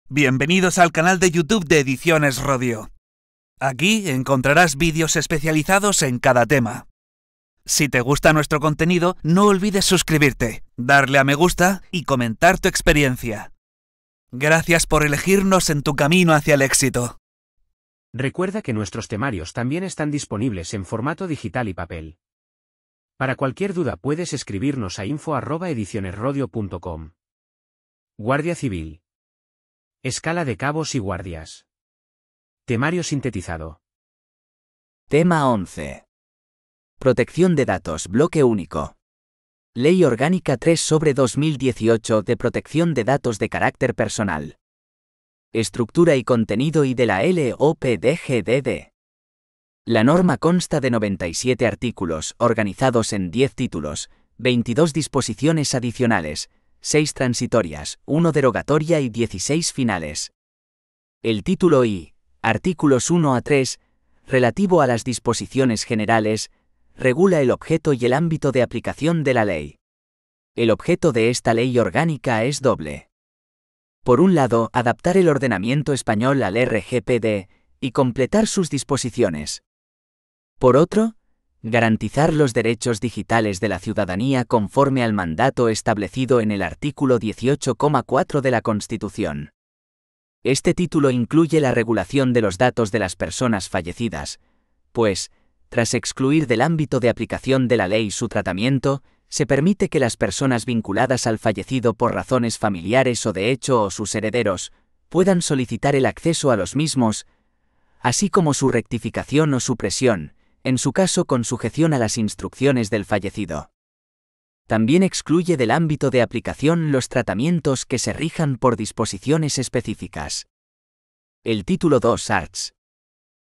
Bienvenidos al canal de YouTube de Ediciones Rodio. Aquí encontrarás vídeos especializados en cada tema. Si te gusta nuestro contenido, no olvides suscribirte, darle a me gusta y comentar tu experiencia. Gracias por elegirnos en tu camino hacia el éxito. Recuerda que nuestros temarios también están disponibles en formato digital y papel. Para cualquier duda puedes escribirnos a info@edicionesrodio.com. Guardia Civil. Escala de cabos y guardias. Temario sintetizado. Tema 11. Protección de datos, bloque único. Ley Orgánica 3/2018 de Protección de Datos de Carácter Personal. Estructura y contenido y de la LOPDGDD. La norma consta de 97 artículos, organizados en 10 títulos, 22 disposiciones adicionales, 6 transitorias, 1 derogatoria y 16 finales. El título I, artículos 1 a 3, relativo a las disposiciones generales, regula el objeto y el ámbito de aplicación de la ley. El objeto de esta ley orgánica es doble. Por un lado, adaptar el ordenamiento español al RGPD y completar sus disposiciones. Por otro, garantizar los derechos digitales de la ciudadanía conforme al mandato establecido en el artículo 18,4 de la Constitución. Este título incluye la regulación de los datos de las personas fallecidas, pues, tras excluir del ámbito de aplicación de la ley su tratamiento, se permite que las personas vinculadas al fallecido por razones familiares o de hecho o sus herederos puedan solicitar el acceso a los mismos, así como su rectificación o supresión, en su caso con sujeción a las instrucciones del fallecido. También excluye del ámbito de aplicación los tratamientos que se rijan por disposiciones específicas. El título 2 arts.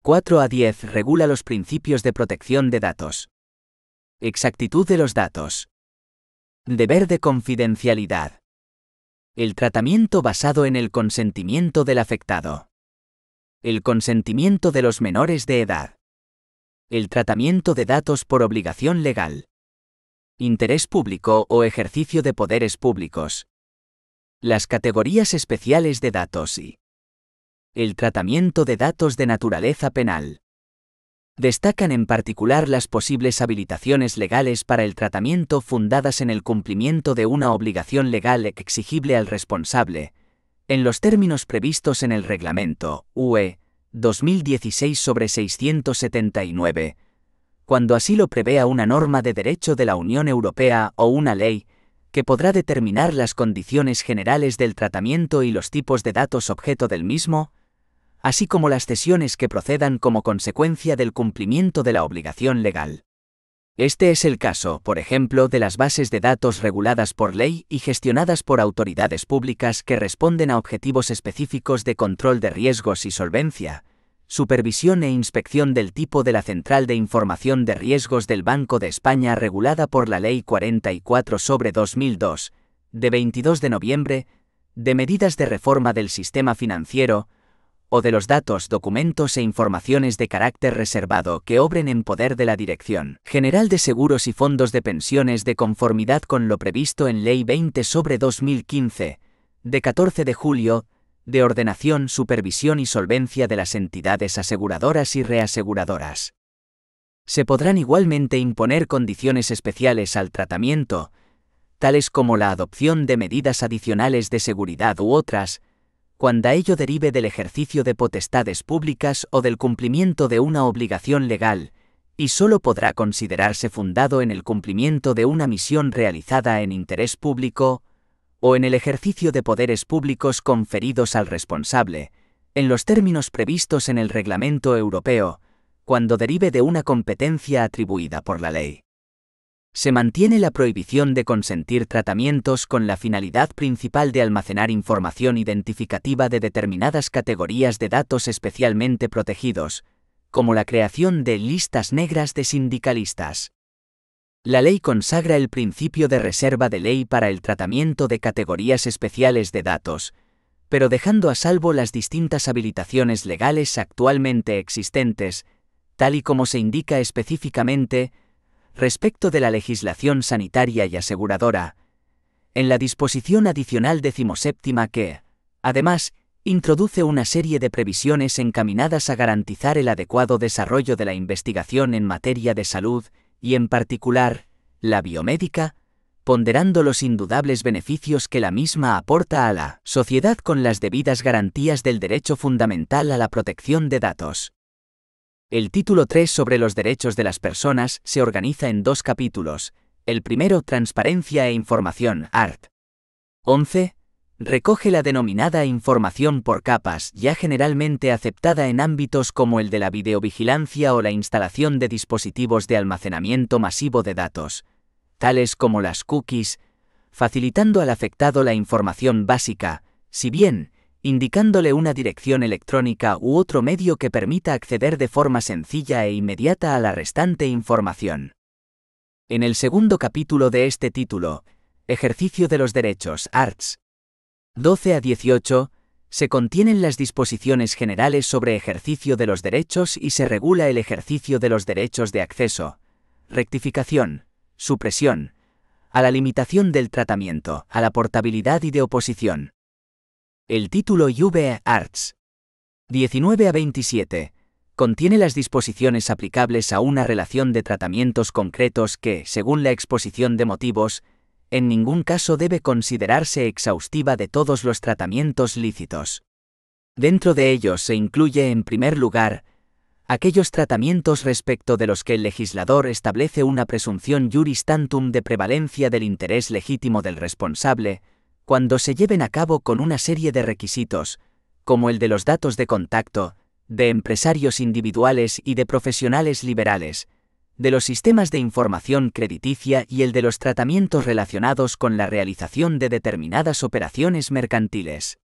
4 a 10 regula los principios de protección de datos. Exactitud de los datos. Deber de confidencialidad. El tratamiento basado en el consentimiento del afectado. El consentimiento de los menores de edad. El tratamiento de datos por obligación legal. Interés público o ejercicio de poderes públicos. Las categorías especiales de datos y el tratamiento de datos de naturaleza penal. Destacan en particular las posibles habilitaciones legales para el tratamiento fundadas en el cumplimiento de una obligación legal exigible al responsable, en los términos previstos en el Reglamento UE 2016/679, cuando así lo prevea una norma de derecho de la Unión Europea o una ley, que podrá determinar las condiciones generales del tratamiento y los tipos de datos objeto del mismo, así como las cesiones que procedan como consecuencia del cumplimiento de la obligación legal. Este es el caso, por ejemplo, de las bases de datos reguladas por ley y gestionadas por autoridades públicas que responden a objetivos específicos de control de riesgos y solvencia, supervisión e inspección del tipo de la Central de Información de Riesgos del Banco de España regulada por la Ley 44/2002, de 22 de noviembre, de medidas de reforma del sistema financiero, o de los datos, documentos e informaciones de carácter reservado que obren en poder de la Dirección General de Seguros y Fondos de Pensiones de conformidad con lo previsto en Ley 20/2015, de 14 de julio, de ordenación, supervisión y solvencia de las entidades aseguradoras y reaseguradoras. Se podrán igualmente imponer condiciones especiales al tratamiento, tales como la adopción de medidas adicionales de seguridad u otras, cuando ello derive del ejercicio de potestades públicas o del cumplimiento de una obligación legal, y sólo podrá considerarse fundado en el cumplimiento de una misión realizada en interés público, o en el ejercicio de poderes públicos conferidos al responsable, en los términos previstos en el Reglamento Europeo, cuando derive de una competencia atribuida por la ley. Se mantiene la prohibición de consentir tratamientos con la finalidad principal de almacenar información identificativa de determinadas categorías de datos especialmente protegidos, como la creación de listas negras de sindicalistas. La ley consagra el principio de reserva de ley para el tratamiento de categorías especiales de datos, pero dejando a salvo las distintas habilitaciones legales actualmente existentes, tal y como se indica específicamente, respecto de la legislación sanitaria y aseguradora, en la disposición adicional 17ª que, además, introduce una serie de previsiones encaminadas a garantizar el adecuado desarrollo de la investigación en materia de salud, y en particular, la biomédica, ponderando los indudables beneficios que la misma aporta a la sociedad con las debidas garantías del derecho fundamental a la protección de datos. El título 3 sobre los derechos de las personas se organiza en 2 capítulos. El primero, Transparencia e Información, art. 11. Recoge la denominada información por capas, ya generalmente aceptada en ámbitos como el de la videovigilancia o la instalación de dispositivos de almacenamiento masivo de datos, tales como las cookies, facilitando al afectado la información básica, si bien indicándole una dirección electrónica u otro medio que permita acceder de forma sencilla e inmediata a la restante información. En el segundo capítulo de este título, Ejercicio de los derechos, arts. 12 a 18, se contienen las disposiciones generales sobre ejercicio de los derechos y se regula el ejercicio de los derechos de acceso, rectificación, supresión, a la limitación del tratamiento, a la portabilidad y de oposición. El título IV, arts. 19 a 27, contiene las disposiciones aplicables a una relación de tratamientos concretos que, según la exposición de motivos, en ningún caso debe considerarse exhaustiva de todos los tratamientos lícitos. Dentro de ellos se incluye, en primer lugar, aquellos tratamientos respecto de los que el legislador establece una presunción juris tantum de prevalencia del interés legítimo del responsable, cuando se lleven a cabo con una serie de requisitos, como el de los datos de contacto, de empresarios individuales y de profesionales liberales, de los sistemas de información crediticia y el de los tratamientos relacionados con la realización de determinadas operaciones mercantiles.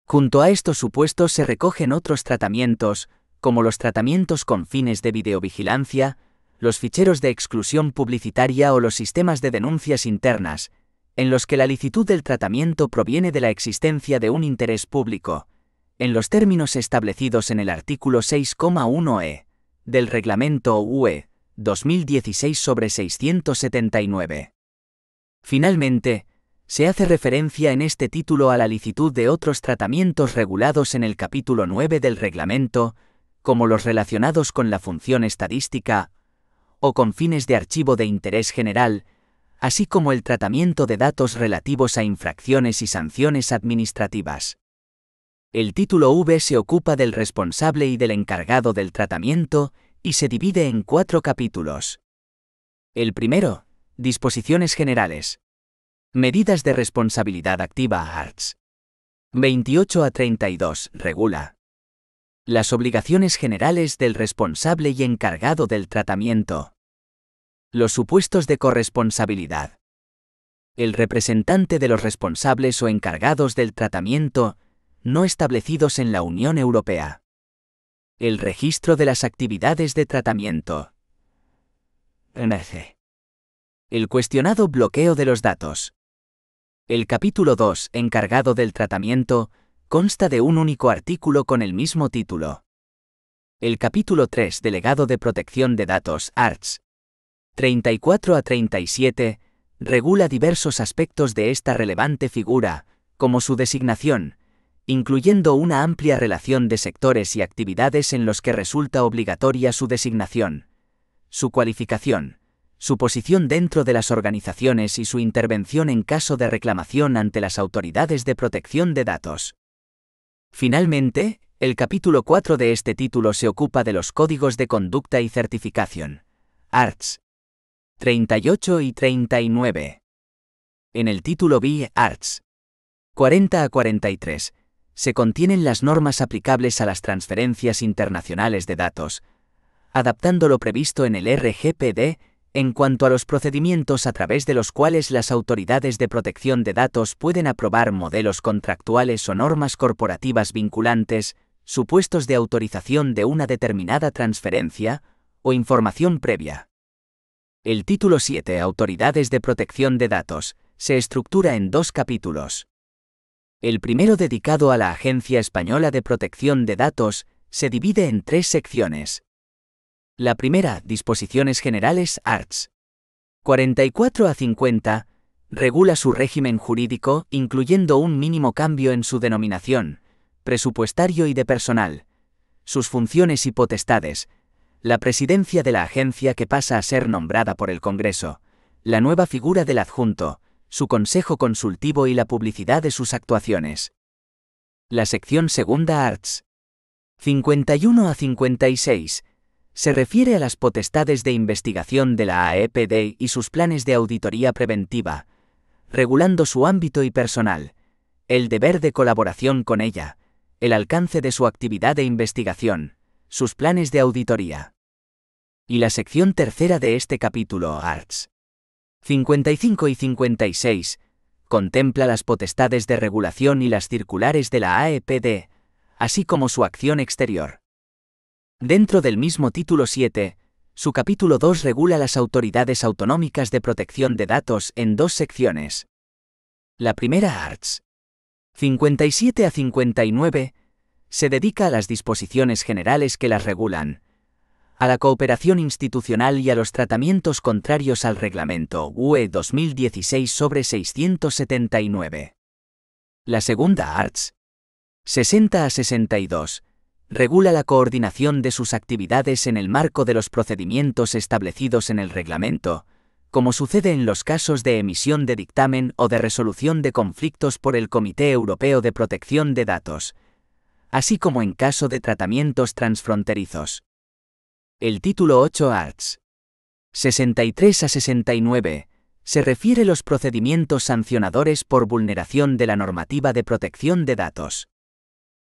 Junto a estos supuestos se recogen otros tratamientos, como los tratamientos con fines de videovigilancia, los ficheros de exclusión publicitaria o los sistemas de denuncias internas, en los que la licitud del tratamiento proviene de la existencia de un interés público, en los términos establecidos en el artículo 6,1e del Reglamento UE 2016/679. Finalmente, se hace referencia en este título a la licitud de otros tratamientos regulados en el capítulo 9 del Reglamento, como los relacionados con la función estadística o con fines de archivo de interés general, así como el tratamiento de datos relativos a infracciones y sanciones administrativas. El título V se ocupa del responsable y del encargado del tratamiento y se divide en 4 capítulos. El primero, Disposiciones generales. Medidas de responsabilidad activa, arts. 28 a 32, regula las obligaciones generales del responsable y encargado del tratamiento. Los supuestos de corresponsabilidad. El representante de los responsables o encargados del tratamiento no establecidos en la Unión Europea. El registro de las actividades de tratamiento. El cuestionado bloqueo de los datos. El capítulo 2, encargado del tratamiento, consta de un único artículo con el mismo título. El capítulo 3, delegado de protección de datos, arts. 34 a 37, regula diversos aspectos de esta relevante figura, como su designación, incluyendo una amplia relación de sectores y actividades en los que resulta obligatoria su designación, su cualificación, su posición dentro de las organizaciones y su intervención en caso de reclamación ante las autoridades de protección de datos. Finalmente, el capítulo 4 de este título se ocupa de los códigos de conducta y certificación, arts. 38 y 39. En el título B, arts. 40 a 43, se contienen las normas aplicables a las transferencias internacionales de datos, adaptando lo previsto en el RGPD en cuanto a los procedimientos a través de los cuales las autoridades de protección de datos pueden aprobar modelos contractuales o normas corporativas vinculantes, supuestos de autorización de una determinada transferencia o información previa. El título 7, Autoridades de protección de datos, se estructura en 2 capítulos. El primero, dedicado a la Agencia Española de Protección de Datos, se divide en 3 secciones. La primera, Disposiciones generales, arts. 44 a 50, regula su régimen jurídico, incluyendo un mínimo cambio en su denominación, presupuestario y de personal, sus funciones y potestades, la presidencia de la agencia que pasa a ser nombrada por el Congreso, la nueva figura del adjunto, su consejo consultivo y la publicidad de sus actuaciones. La sección segunda Arts. 51 a 56. Se refiere a las potestades de investigación de la AEPD y sus planes de auditoría preventiva, regulando su ámbito y personal, el deber de colaboración con ella, el alcance de su actividad de investigación, sus planes de auditoría. Y la sección tercera de este capítulo, Arts. 55 y 56, contempla las potestades de regulación y las circulares de la AEPD, así como su acción exterior. Dentro del mismo título 7, su capítulo 2 regula las autoridades autonómicas de protección de datos en dos secciones. La primera, Arts. 57 a 59, se dedica a las disposiciones generales que las regulan, a la cooperación institucional y a los tratamientos contrarios al Reglamento UE 2016/679. La segunda, Arts. 60 a 62, regula la coordinación de sus actividades en el marco de los procedimientos establecidos en el reglamento, como sucede en los casos de emisión de dictamen o de resolución de conflictos por el Comité Europeo de Protección de Datos, así como en caso de tratamientos transfronterizos. El título 8 Arts. 63 a 69, se refiere a los procedimientos sancionadores por vulneración de la normativa de protección de datos.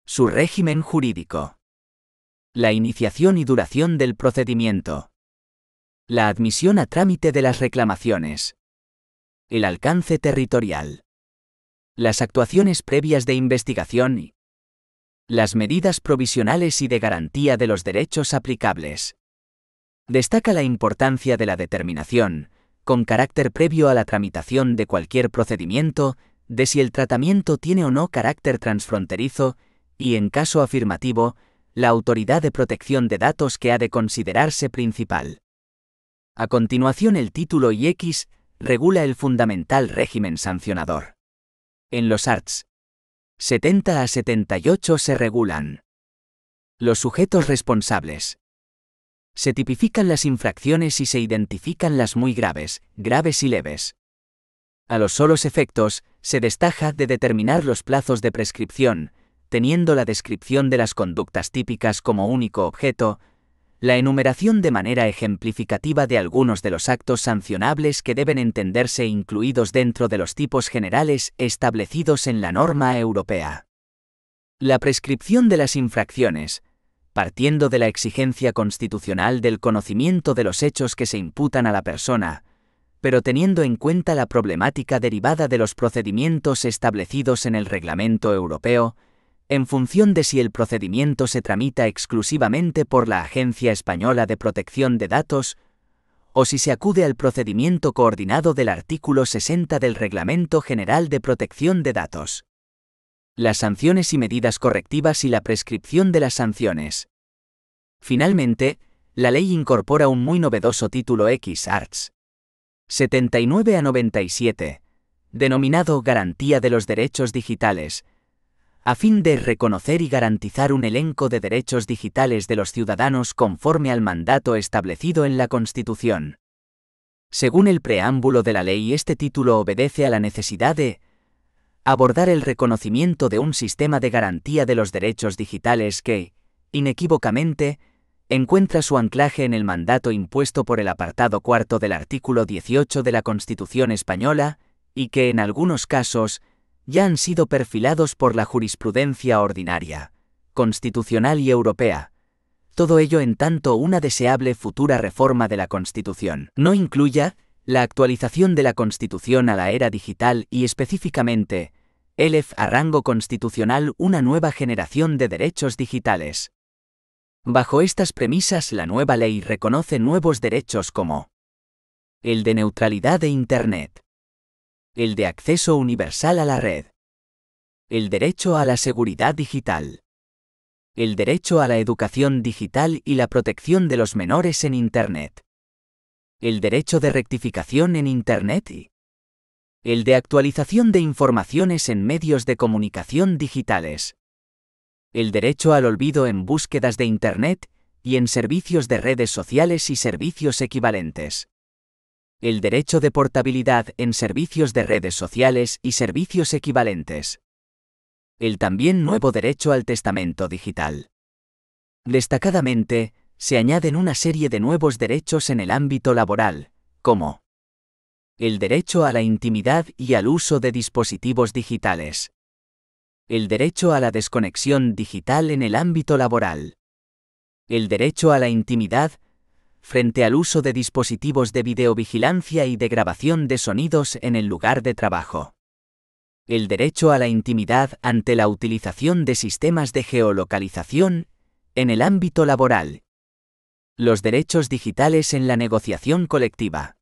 Su régimen jurídico. La iniciación y duración del procedimiento. La admisión a trámite de las reclamaciones. El alcance territorial. Las actuaciones previas de investigación y las medidas provisionales y de garantía de los derechos aplicables. Destaca la importancia de la determinación, con carácter previo a la tramitación de cualquier procedimiento, de si el tratamiento tiene o no carácter transfronterizo, y en caso afirmativo, la autoridad de protección de datos que ha de considerarse principal. A continuación, el título X regula el fundamental régimen sancionador. En los Arts. 70 a 78 se regulan los sujetos responsables. Se tipifican las infracciones y se identifican las muy graves, graves y leves. A los solos efectos, se destaca de determinar los plazos de prescripción, teniendo la descripción de las conductas típicas como único objeto, la enumeración de manera ejemplificativa de algunos de los actos sancionables que deben entenderse incluidos dentro de los tipos generales establecidos en la norma europea. La prescripción de las infracciones, partiendo de la exigencia constitucional del conocimiento de los hechos que se imputan a la persona, pero teniendo en cuenta la problemática derivada de los procedimientos establecidos en el Reglamento Europeo, en función de si el procedimiento se tramita exclusivamente por la Agencia Española de Protección de Datos, o si se acude al procedimiento coordinado del artículo 60 del Reglamento General de Protección de Datos. Las sanciones y medidas correctivas y la prescripción de las sanciones. Finalmente, la ley incorpora un muy novedoso título X Arts. 79 a 97, denominado Garantía de los Derechos Digitales, a fin de reconocer y garantizar un elenco de derechos digitales de los ciudadanos conforme al mandato establecido en la Constitución. Según el preámbulo de la ley, este título obedece a la necesidad de abordar el reconocimiento de un sistema de garantía de los derechos digitales que, inequívocamente, encuentra su anclaje en el mandato impuesto por el apartado cuarto del artículo 18 de la Constitución española, y que en algunos casos ya han sido perfilados por la jurisprudencia ordinaria, constitucional y europea. Todo ello en tanto una deseable futura reforma de la Constitución no incluya la actualización de la Constitución a la era digital y específicamente, elef a rango constitucional una nueva generación de derechos digitales. Bajo estas premisas, la nueva ley reconoce nuevos derechos como el de neutralidad de Internet, el de acceso universal a la red, el derecho a la seguridad digital, el derecho a la educación digital y la protección de los menores en Internet, el derecho de rectificación en Internet y el de actualización de informaciones en medios de comunicación digitales. El derecho al olvido en búsquedas de Internet y en servicios de redes sociales y servicios equivalentes. El derecho de portabilidad en servicios de redes sociales y servicios equivalentes. El también nuevo derecho al testamento digital. Destacadamente, se añaden una serie de nuevos derechos en el ámbito laboral, como el derecho a la intimidad y al uso de dispositivos digitales. El derecho a la desconexión digital en el ámbito laboral. El derecho a la intimidad frente al uso de dispositivos de videovigilancia y de grabación de sonidos en el lugar de trabajo. El derecho a la intimidad ante la utilización de sistemas de geolocalización en el ámbito laboral. Los derechos digitales en la negociación colectiva.